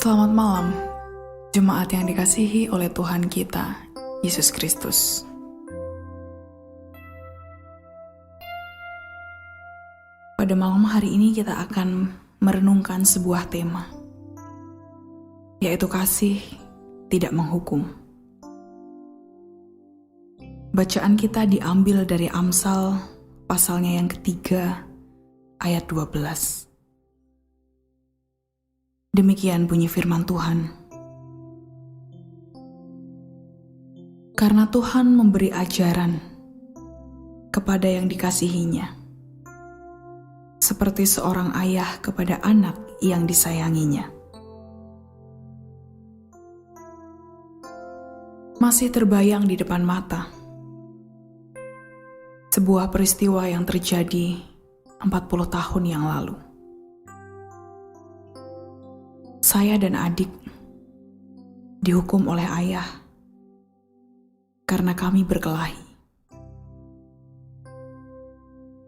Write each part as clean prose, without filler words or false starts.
Selamat malam, jemaat yang dikasihi oleh Tuhan kita, Yesus Kristus. Pada malam hari ini kita akan merenungkan sebuah tema, yaitu kasih tidak menghukum. Bacaan kita diambil dari Amsal pasalnya yang ketiga, ayat 12. Demikian bunyi firman Tuhan. Karena Tuhan memberi ajaran kepada yang dikasihinya, seperti seorang ayah kepada anak yang disayanginya. Masih terbayang di depan mata sebuah peristiwa yang terjadi 40 tahun yang lalu. Saya dan adik dihukum oleh ayah karena kami berkelahi.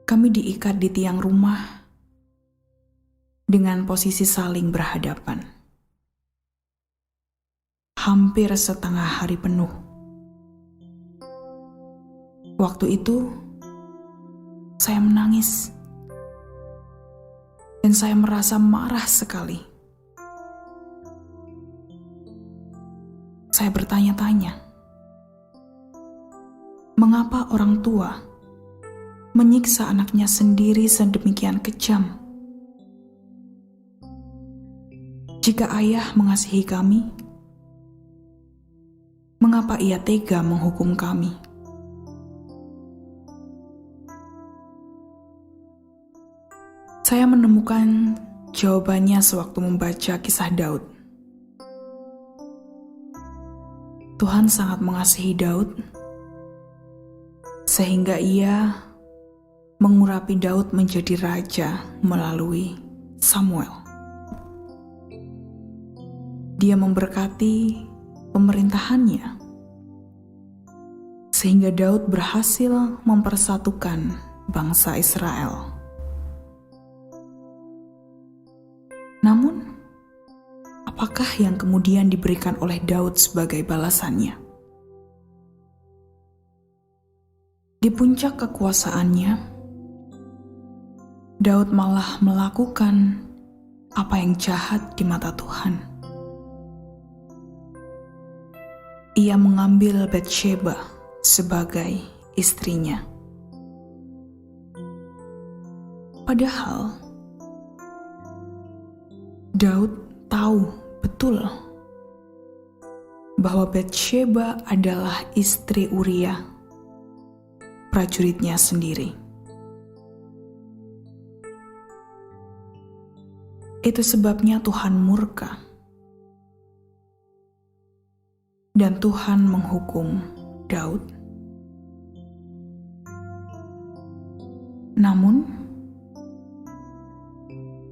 Kami diikat di tiang rumah dengan posisi saling berhadapan. Hampir setengah hari penuh. Waktu itu, saya menangis dan saya merasa marah sekali. Saya bertanya-tanya, mengapa orang tua menyiksa anaknya sendiri sedemikian kejam? Jika ayah mengasihi kami, mengapa ia tega menghukum kami? Saya menemukan jawabannya sewaktu membaca kisah Daud. Tuhan sangat mengasihi Daud, sehingga ia mengurapi Daud menjadi raja melalui Samuel. Dia memberkati pemerintahannya, sehingga Daud berhasil mempersatukan bangsa Israel. Namun, apakah yang kemudian diberikan oleh Daud sebagai balasannya? Di puncak kekuasaannya, Daud malah melakukan apa yang jahat di mata Tuhan. Ia mengambil Batsheba sebagai istrinya. Padahal, Daud tahu betul bahwa Batsheba adalah istri Uria, prajuritnya sendiri. Itu sebabnya Tuhan murka dan Tuhan menghukum Daud. Namun,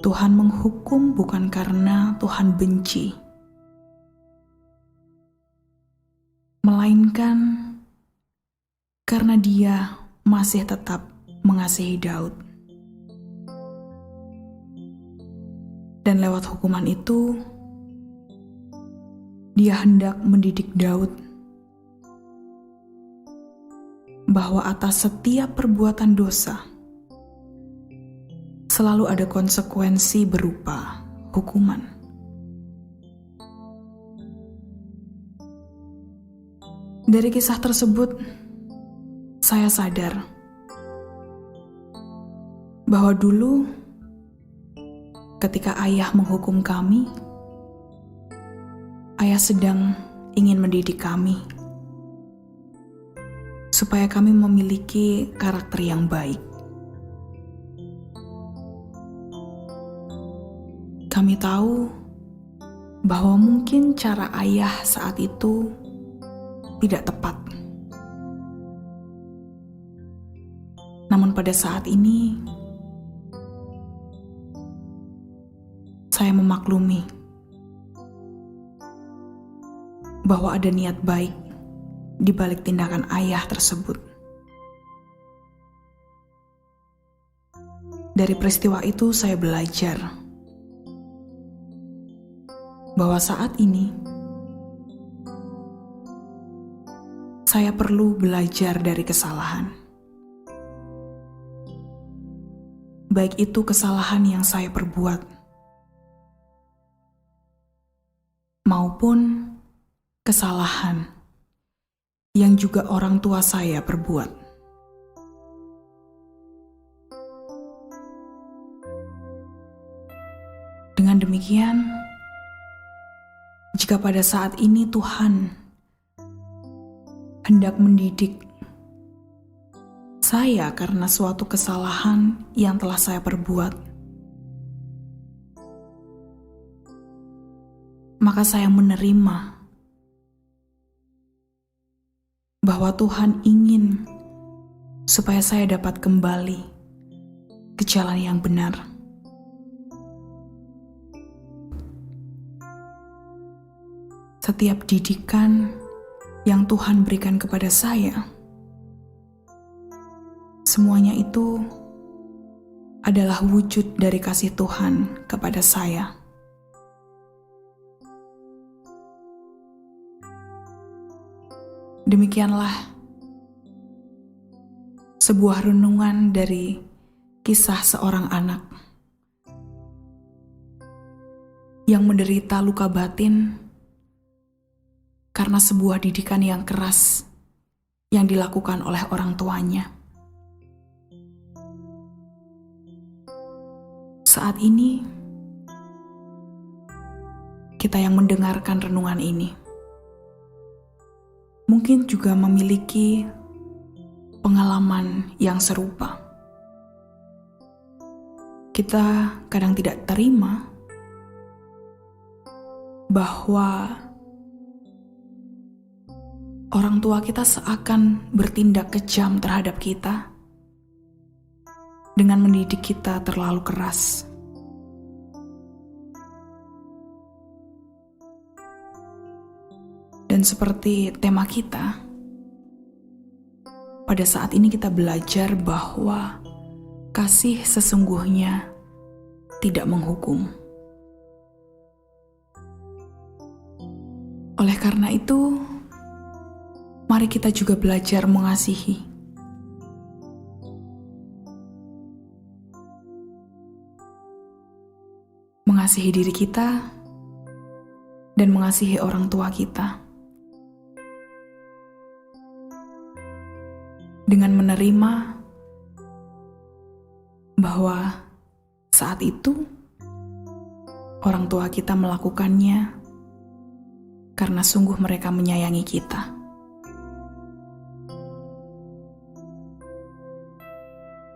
Tuhan menghukum bukan karena Tuhan benci, melainkan karena Dia masih tetap mengasihi Daud. Dan lewat hukuman itu, Dia hendak mendidik Daud bahwa atas setiap perbuatan dosa selalu ada konsekuensi berupa hukuman. Dari kisah tersebut, saya sadar bahwa dulu ketika ayah menghukum kami, ayah sedang ingin mendidik kami supaya kami memiliki karakter yang baik. Kami tahu bahwa mungkin cara ayah saat itu tidak tepat. Namun pada saat ini, saya memaklumi bahwa ada niat baik di balik tindakan ayah tersebut. Dari peristiwa itu saya belajar bahwa saat ini saya perlu belajar dari kesalahan. Baik itu kesalahan yang saya perbuat, maupun kesalahan yang juga orang tua saya perbuat. Dengan demikian, jika pada saat ini Tuhan hendak mendidik saya karena suatu kesalahan yang telah saya perbuat, maka saya menerima bahwa Tuhan ingin supaya saya dapat kembali ke jalan yang benar. Setiap didikan yang Tuhan berikan kepada saya, semuanya itu adalah wujud dari kasih Tuhan kepada saya. Demikianlah sebuah renungan dari kisah seorang anak yang menderita luka batin karena sebuah didikan yang keras yang dilakukan oleh orang tuanya. Saat ini, kita yang mendengarkan renungan ini mungkin juga memiliki pengalaman yang serupa. Kita kadang tidak terima bahwa orang tua kita seakan bertindak kejam terhadap kita dengan mendidik kita terlalu keras. Dan seperti tema kita, pada saat ini kita belajar bahwa kasih sesungguhnya tidak menghukum. Oleh karena itu, mari kita juga belajar mengasihi. Mengasihi diri kita dan mengasihi orang tua kita. Dengan menerima bahwa saat itu orang tua kita melakukannya karena sungguh mereka menyayangi kita.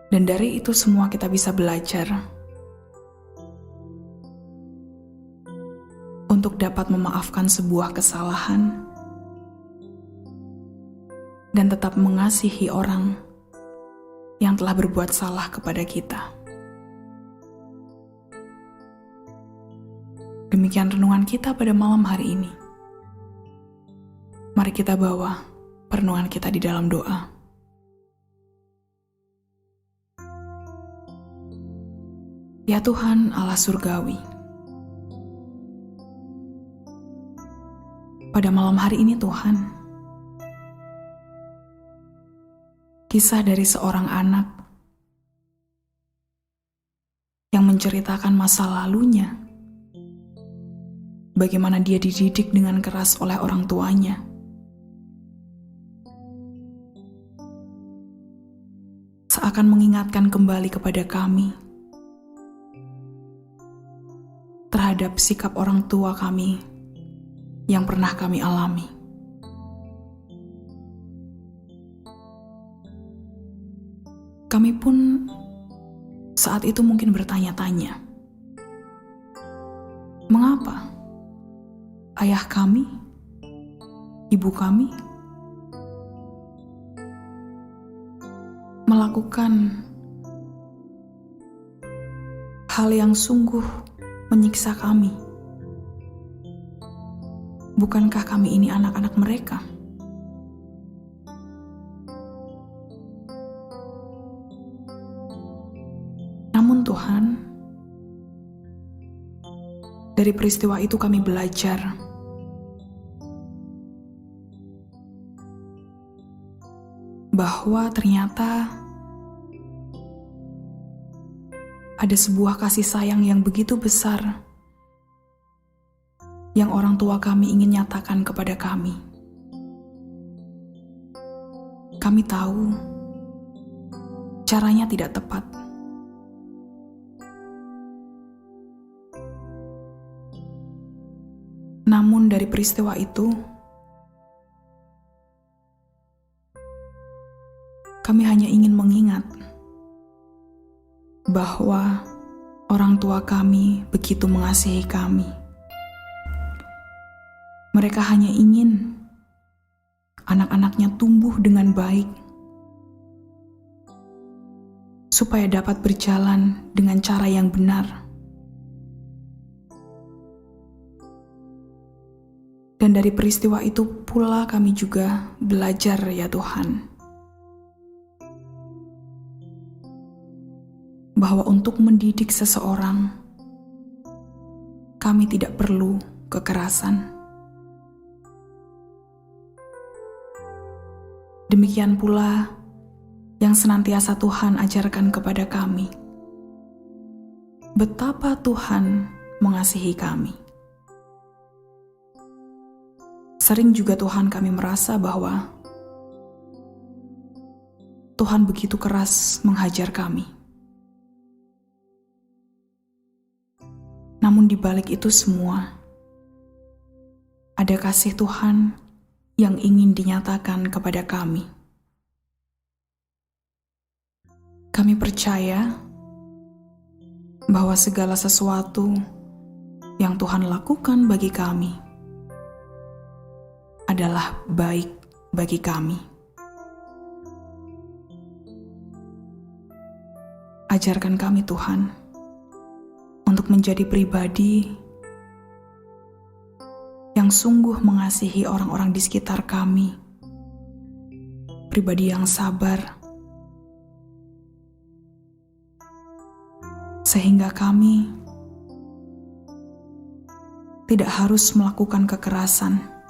Dan dari itu semua kita bisa belajar untuk dapat memaafkan sebuah kesalahan dan tetap mengasihi orang yang telah berbuat salah kepada kita. Demikian renungan kita pada malam hari ini. Mari kita bawa perenungan kita di dalam doa. Ya Tuhan Allah Surgawi, pada malam hari ini Tuhan, kisah dari seorang anak yang menceritakan masa lalunya, bagaimana dia dididik dengan keras oleh orang tuanya. Seakan mengingatkan kembali kepada kami terhadap sikap orang tua kami yang pernah kami alami. Kami pun saat itu mungkin bertanya-tanya, mengapa ayah kami, ibu kami melakukan hal yang sungguh menyiksa kami? Bukankah kami ini anak-anak mereka? Namun Tuhan, Dari peristiwa itu kami belajar bahwa ternyata ada sebuah kasih sayang yang begitu besar yang orang tua kami ingin nyatakan kepada kami. Kami tahu caranya tidak tepat. Namun dari peristiwa itu, kami hanya ingin mengingat bahwa orang tua kami begitu mengasihi kami. Mereka hanya ingin anak-anaknya tumbuh dengan baik, supaya dapat berjalan dengan cara yang benar. Dan dari peristiwa itu pula kami juga belajar, ya Tuhan, bahwa untuk mendidik seseorang, kami tidak perlu kekerasan. Demikian pula yang senantiasa Tuhan ajarkan kepada kami, betapa Tuhan mengasihi kami. Sering juga Tuhan kami merasa bahwa Tuhan begitu keras menghajar kami. Namun di balik itu semua, ada kasih Tuhan yang ingin dinyatakan kepada kami. Kami percaya bahwa segala sesuatu yang Tuhan lakukan bagi kami adalah baik bagi kami. Ajarkan kami Tuhan untuk menjadi pribadi yang sungguh mengasihi orang-orang di sekitar kami, pribadi yang sabar, sehingga kami tidak harus melakukan kekerasan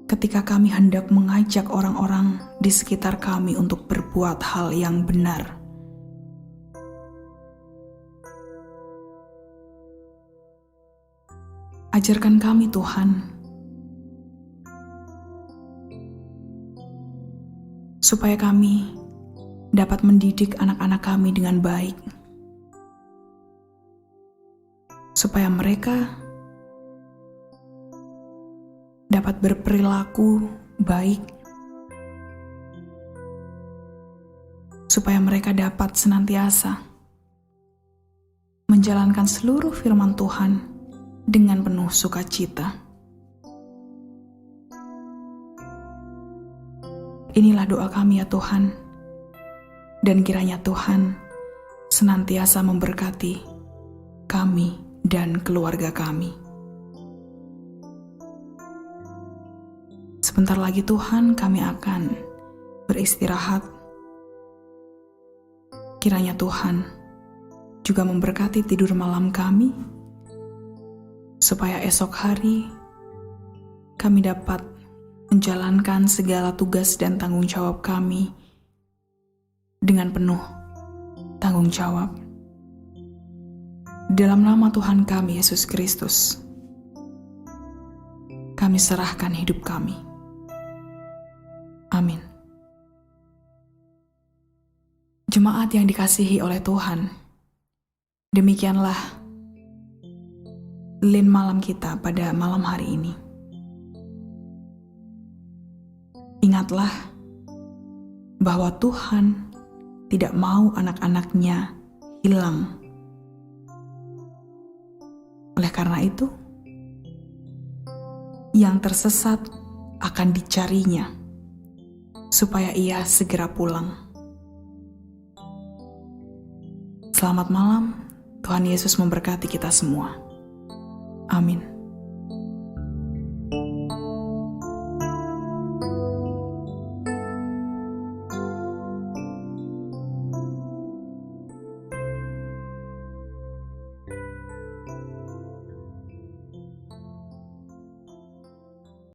ketika kami hendak mengajak orang-orang di sekitar kami untuk berbuat hal yang benar. Ajarkan kami Tuhan, supaya kami dapat mendidik anak-anak kami dengan baik, supaya mereka dapat berperilaku baik, supaya mereka dapat senantiasa menjalankan seluruh firman Tuhan dengan penuh sukacita. Inilah doa kami, ya Tuhan, dan kiranya Tuhan senantiasa memberkati kami dan keluarga kami. Sebentar lagi Tuhan kami akan beristirahat. Kiranya Tuhan juga memberkati tidur malam kami, supaya esok hari kami dapat menjalankan segala tugas dan tanggung jawab kami dengan penuh tanggung jawab. Dalam nama Tuhan kami Yesus Kristus, kami serahkan hidup kami. Amin. Jemaat yang dikasihi oleh Tuhan, demikianlah lin malam kita pada malam hari ini. Ingatlah bahwa Tuhan tidak mau anak-anaknya hilang. Oleh karena itu, yang tersesat akan dicarinya, supaya ia segera pulang. Selamat malam, Tuhan Yesus memberkati kita semua. Amin.